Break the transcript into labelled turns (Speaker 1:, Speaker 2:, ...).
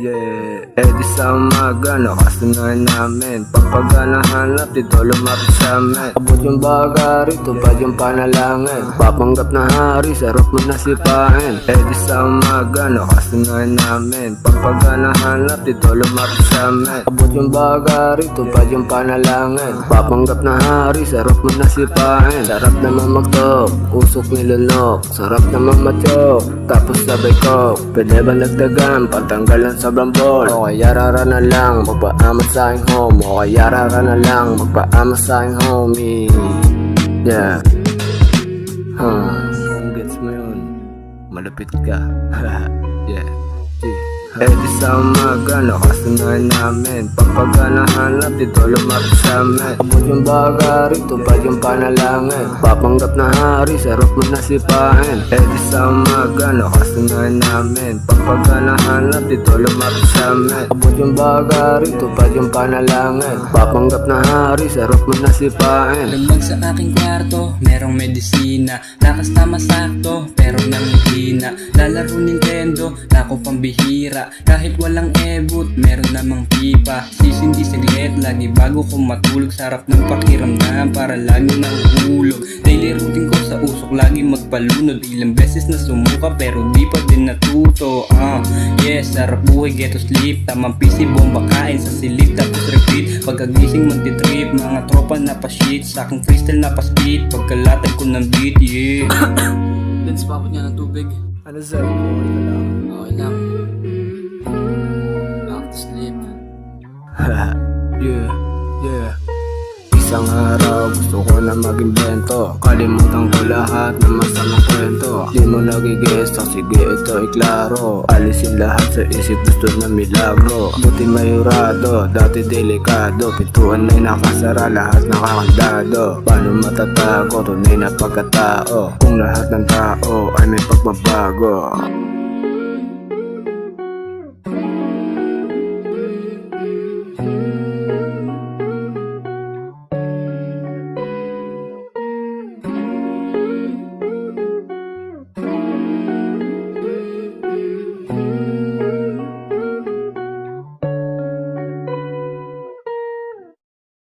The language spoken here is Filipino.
Speaker 1: Yeah, di sa umaga nakasunayan namin. Pagpaga hanap dito lumapit sa amin. Abot yung baga rito, bad yung panalangin. Papanggap na hari, sarap mo nasipain. Di sa umaga nakasunayan namin. Pagpaga hanap dito lumapit sa amin. Abot yung baga rito, bad yung panalangin. Papanggap na hari, sarap mo nasipain. Sarap naman magtok, usok nilunok. Sarap naman matyok, tapos sabay ko. Pwede ba nagdagan, pantanggalan sobrang ball. O kaya rara na lang, magpaamat sa aking home. O kaya rara na lang, magpaamat sa aking homie. Yeah. Kung gets mo yun, malupit ka. Yeah. Di sa umaga nakasunayan namin. Pagpaga hanap dito lumapit sa amin. Abot yung baga rito, bad yung panalangin. Papanggap na hari, sarap mo nasipain. Di sa umaga nakasunayan namin. Pagpaga hanap dito lumapit sa amin. Abot yung baga rito, bad yung panalangin. Papanggap na hari, sarap mo nasipain.
Speaker 2: Lumag sa aking kwarto, merong medisina. Lakas na masakto, pero nangihina. Lalaro Nintendo, nako pambihira. Kahit walang ebot, meron namang pipa. Sisindi saglit, lagi bago ko matulog. Sarap ng pakiramdam, para lagi nahuhulog. Daily routine ko sa usok, lagi magpalunod. Ilang beses na sumuka, pero di pa din natuto. Yes, sarap buhay, get to sleep. Tamang PC, bomba kain sa silip, tapos repeat. Pagkagising magtitrip, mga tropa na pa-shit. Sa aking crystal na pa-split, pagkalatag ko ng beat, yeah. Lens, papot niya ng tubig.
Speaker 1: Ano sa'yo? Okay lang.
Speaker 2: Okay lang. Back to sleep.
Speaker 1: Yeah. Isang araw gusto ko na mag-invento. Kalimutan ko lahat ng masamang kwento. Di mo nagigesta, sige ito iklaro. Alisin lahat sa isip, gusto na milagro. Buti mayurado, dati delikado. Pintuan na'y nakasara, lahat nakakandado. Paano matatago, tunay na pagkatao? Kung lahat ng tao ay may pagbabago.